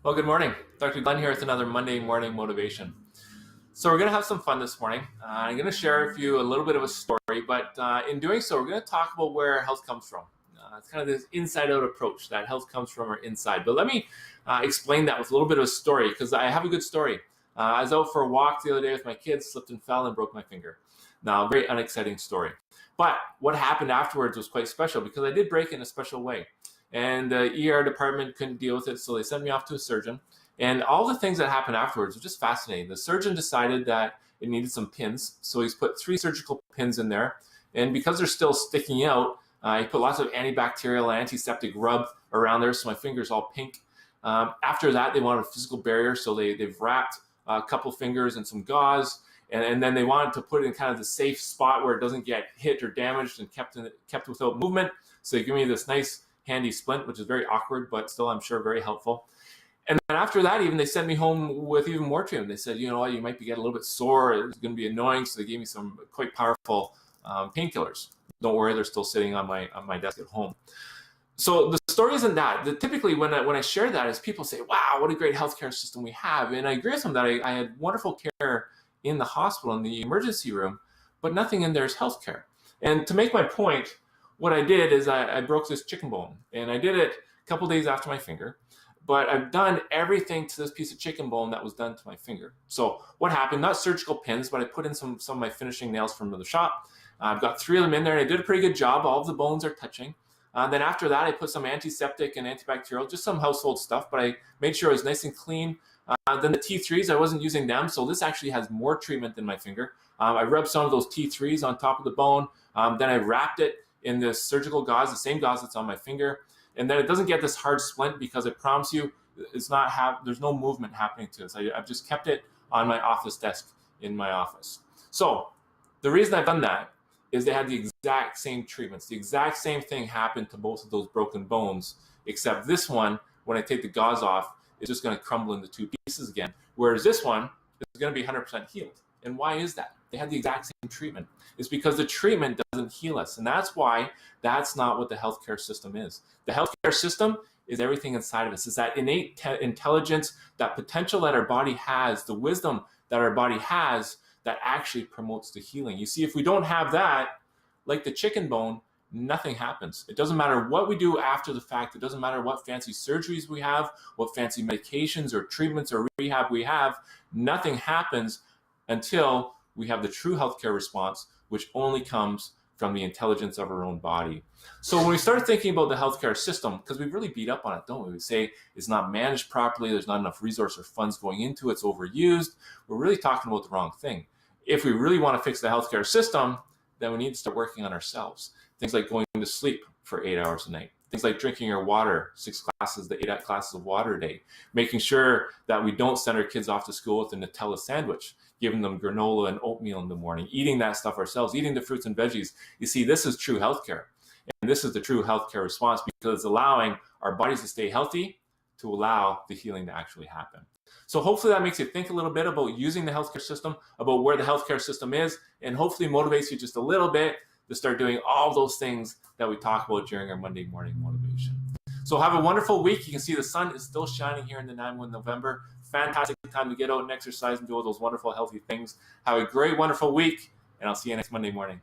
Well, good morning. Dr. Glenn here with another Monday morning motivation. So we're going to have some fun this morning. I'm going to share with you a little bit of a story, but in doing so, we're going to talk about where health comes from. It's kind of this inside-out approach that health comes from our inside. But let me explain that with a little bit of a story because I have a good story. I was out for a walk the other day with my kids, slipped and fell and broke my finger. Now, very unexciting story. But what happened afterwards was quite special because I did break it in a special way. And the ER department couldn't deal with it, so they sent me off to a surgeon. And all the things that happened afterwards were just fascinating. The surgeon decided that it needed some pins, so he's put 3 surgical pins in there. And because they're still sticking out, he put lots of antibacterial, antiseptic rub around there, so my finger's all pink. After that, they wanted a physical barrier, so they've wrapped a couple fingers in some gauze, and then they wanted to put it in kind of the safe spot where it doesn't get hit or damaged and kept without movement. So they give me this nice handy splint, which is very awkward, but still, I'm sure, very helpful. And then after that, even they sent me home with even more treatment. They said, you know what, you might be getting a little bit sore. It's going to be annoying. So they gave me some quite powerful painkillers. Don't worry, they're still sitting on my desk at home. So the story isn't that. Typically, when I share that, is people say, wow, what a great healthcare system we have. And I agree with them that I had wonderful care in the hospital, in the emergency room, but nothing in there is healthcare. And to make my point, what I did is I broke this chicken bone, and I did it a couple days after my finger, but I've done everything to this piece of chicken bone that was done to my finger. So what happened, not surgical pins, but I put in some of my finishing nails from the shop. I've got 3 of them in there, and I did a pretty good job. All of the bones are touching. Then after that, I put some antiseptic and antibacterial, just some household stuff, but I made sure it was nice and clean. Then the T3s, I wasn't using them, so this actually has more treatment than my finger. I rubbed some of those T3s on top of the bone. Then I wrapped it in this surgical gauze, the same gauze that's on my finger. And then it doesn't get this hard splint because I promise you, there's no movement happening to this. I've just kept it on my office desk in my office. So the reason I've done that is they had the exact same treatments. The exact same thing happened to both of those broken bones, except this one, when I take the gauze off, it's just going to crumble into 2 pieces again. Whereas this one is going to be 100% healed. And why is that? They had the exact same treatment. It's because the treatment doesn't heal us. And that's why that's not what the healthcare system is. The healthcare system is everything inside of us. It's that innate intelligence, that potential that our body has, the wisdom that our body has that actually promotes the healing. You see, if we don't have that, like the chicken bone, nothing happens. It doesn't matter what we do after the fact. It doesn't matter what fancy surgeries we have, what fancy medications or treatments or rehab we have. Nothing happens until we have the true healthcare response, which only comes from the intelligence of our own body. So when we start thinking about the healthcare system, because we really beat up on it, don't we? We say it's not managed properly, there's not enough resource or funds going into it, it's overused. We're really talking about the wrong thing. If we really want to fix the healthcare system, then we need to start working on ourselves. Things like going to sleep for 8 hours a night. Things like drinking our water, 6 glasses to 8 glasses of water a day. Making sure that we don't send our kids off to school with a Nutella sandwich, giving them granola and oatmeal in the morning, eating that stuff ourselves, eating the fruits and veggies. You see, this is true healthcare. And this is the true healthcare response because it's allowing our bodies to stay healthy to allow the healing to actually happen. So hopefully that makes you think a little bit about using the healthcare system, about where the healthcare system is, and hopefully motivates you just a little bit to start doing all those things that we talk about during our Monday morning motivation. So have a wonderful week. You can see the sun is still shining here in the 9-1 November. Fantastic time to get out and exercise and do all those wonderful, healthy things. Have a great, wonderful week, and I'll see you next Monday morning.